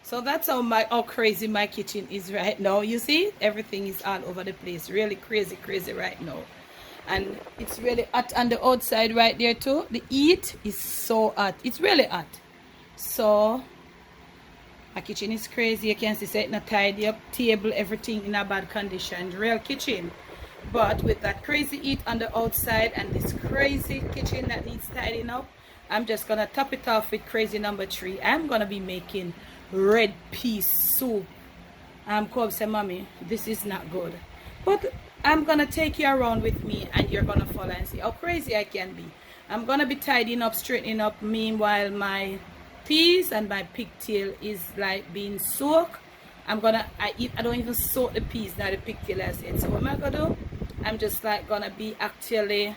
So that's how crazy my kitchen is right now. You see, everything is all over the place. Really crazy, crazy right now. And it's really hot on the outside right there too. The heat is so hot. It's really hot. So my kitchen is crazy. You can see it's not tidy up. Table, everything in a bad condition. Real kitchen. But with that crazy heat on the outside and this crazy kitchen that needs tidying up, I'm just gonna top it off with crazy number 3. I'm gonna be making red pea soup. Cobb said, Mommy, this is not good. But I'm gonna take you around with me and you're gonna follow and see how crazy I can be. I'm gonna be tidying up, straightening up. Meanwhile, my peas and my pigtail is like being soaked. I don't even soak the peas now, the pigtail I said. So what am I gonna do? I'm just like gonna be actually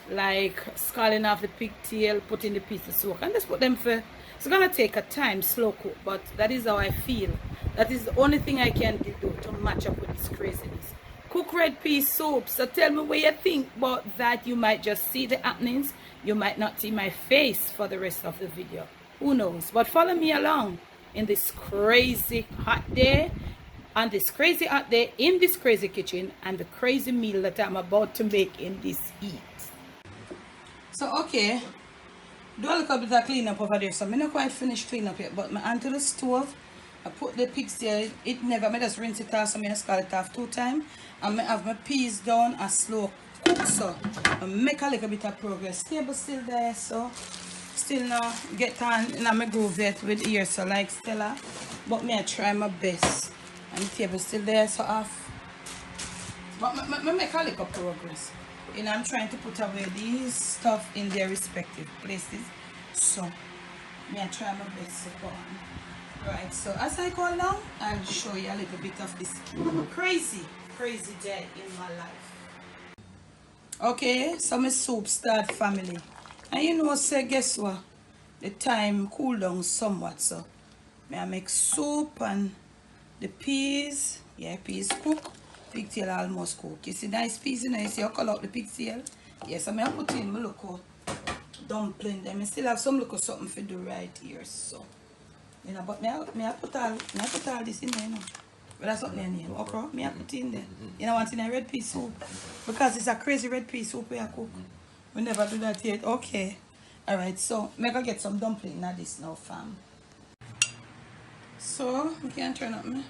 like scaling off the pigtail, putting the peas to soak, and just put them for. It's gonna take a time, slow cook, but that is how I feel. That is the only thing I can do to match up with this craziness. Cook red pea soup. So tell me what you think about that. You might just see the happenings. You might not see my face for the rest of the video. Who knows? But follow me along in this crazy hot day, on this crazy hot day, in this crazy kitchen, and the crazy meal that I'm about to make in this heat. So okay, do a little bit of clean up over there. So I'm not quite finished clean up yet, but my hand to the stove. I put the pigs there. It never, I just rinse it off, so I scald it off 2 times. And I have my peas down a slow cook. So I make a little bit of progress. Table still there, so still now get on in my groove yet with ear, so like Stella. But me I try my best. And the table still there, so off. But I make a little progress. And I'm trying to put away these stuff in their respective places. So me I try my best to go on. Right, so as I go along, I'll show you a little bit of this crazy day in my life. Okay, so my soup start, family. And you know, say, guess what? The time cool down somewhat, so I make soup and the peas. Yeah, peas cook. Pigtail almost cook. You see nice peas, you know, you see how color out the pigtail? Yes, I put in my local dumpling. Then I still have some little something for do right here, so. You know, but I put all this in there, you know. But that's what they name. Okra, I put in there. You know what's in a red pea soup? Because it's a crazy red pea soup we cook. We never do that yet. Okay. Alright, so I'm gonna get some dumpling in this now, fam. So, we can turn up me.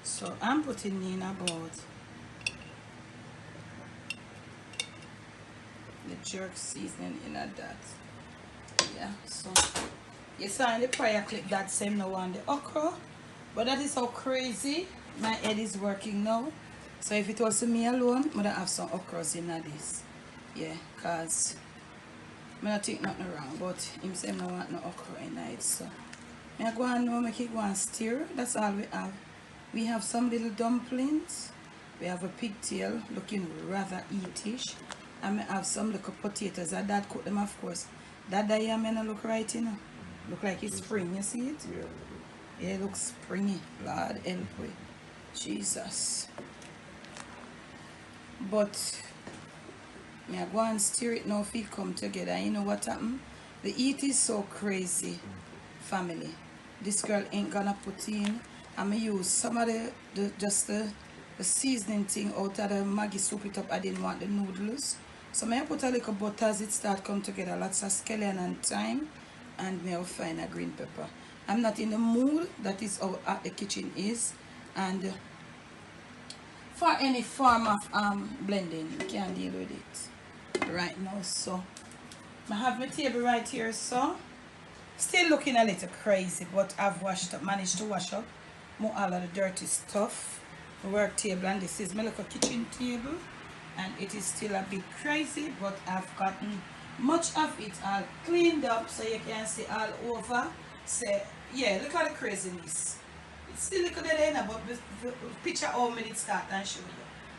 So I'm putting in about the jerk seasoning in that. Yeah, so you saw in the prior clip that same now on the okra, but that is how crazy my head is working now. So if it was to me alone, I would have some okras in this. Yeah, cause I don't think nothing wrong, but him say I want no okra in it. So I go and now make it go and stir. That's all we have. We have some little dumplings. We have a pigtail looking rather eatish. And we have some little potatoes. And Dad cook them, of course. That diameter look right, you know. Look like it's spring, you see it? Yeah, it looks springy. Lord help me. Jesus. But I go and stir it now if it come together. You know what happened? The heat is so crazy, family. This girl ain't gonna put in. I'm gonna use some of the seasoning thing out of the Maggi soup it up. I didn't want the noodles. So I put a little butter as it start come together. Lots of scallion and thyme. And I'll find a green pepper. I'm not in the mood. That is how hot the kitchen is. And for any form of blending, you can deal with it right now. So I have my table right here, so still looking a little crazy, but I've managed to wash up more all of the dirty stuff. The work table, and this is my little kitchen table, and it is still a bit crazy, but I've gotten much of it all cleaned up, so you can see all over. Say, yeah, look at the craziness. It's still look at the end, but the picture how minutes start and show you.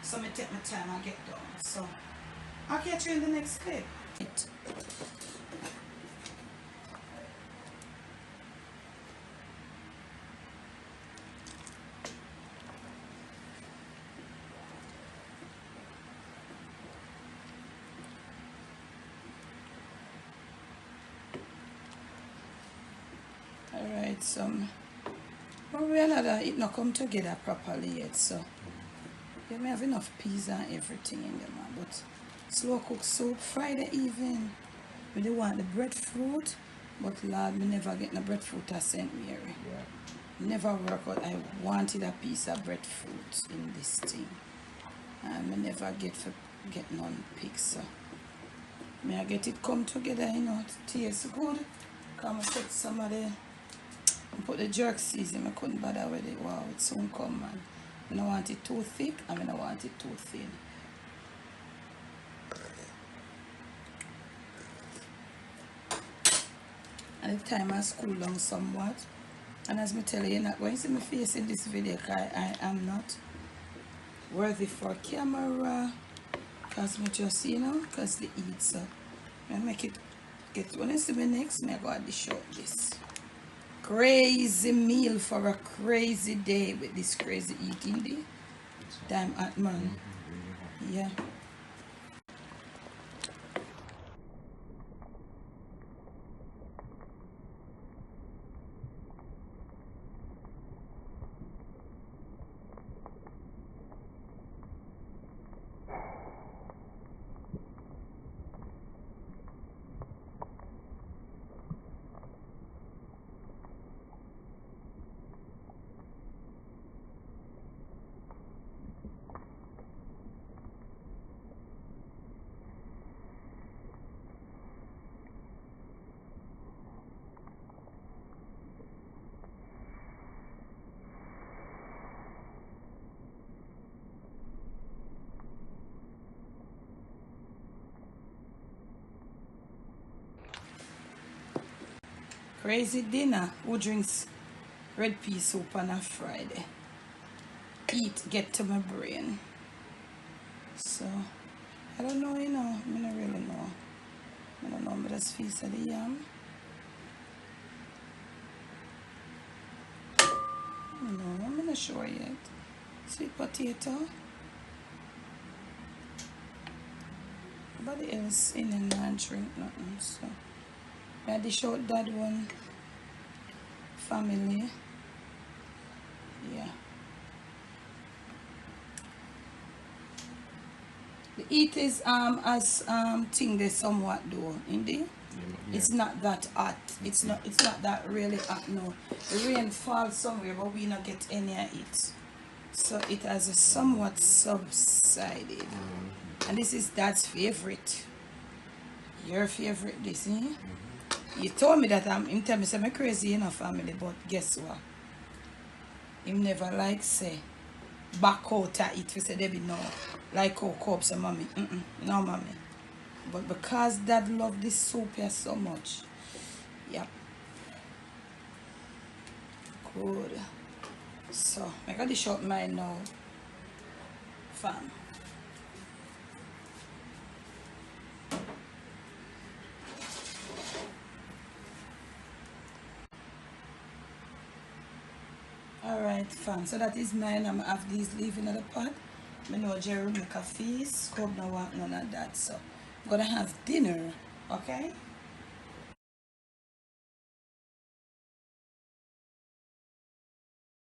So I take my time and get done. So I'll catch you in the next clip. Alright, so Probably another, it not come together properly yet, so you may have enough peas and everything in them, but slow cook soup Friday evening. We do want the breadfruit, but Lord, me never get the breadfruit at St. Mary. Yeah. Never work out. I wanted a piece of breadfruit in this thing. And I never get none picked, so may I get it come together, you know, it tastes good. Come and put some of the put the jerk season, I couldn't bother with it. Wow, it soon come, man. I don't want it too thick, I don't want it too thin. And the time has cooled down somewhat. And as me tell you, you're not going to see my face in this video because I am not worthy for camera. Because me just, you know, because the eat, so I make it get when I see me next, me I go at the show this. Crazy meal for a crazy day with this crazy eating day. Damn at man. Yeah. Crazy dinner. Who drinks red pea soup on a Friday? Eat, get to my brain. So, I don't know, you know. I don't really know. I don't know, but that's feast of the yam. I don't know, I'm not sure yet. Sweet potato. Nobody else in and not drink nothing, so. I dish out that one. Family. Yeah. The eat is as thing they somewhat do, indeed. Yeah. It's not that hot. It's not that really hot, no. The rain falls somewhere but we not get any of it. So it has a somewhat subsided. And this is Dad's favorite. Your favorite this, eh? You told me that him tell me say I'm crazy in a family, but guess what? Him never like say back out at it. We say Debbie no. Like how cups and mommy. No mommy. But because Dad love this soup here so much. Yep. Good. So I got the short mine now. Fam. Alright, fam. So that is mine. I'm have these leaving in the pot. I know Jerry make a feast. Scrub no want none of that. So I'm gonna have dinner. Okay?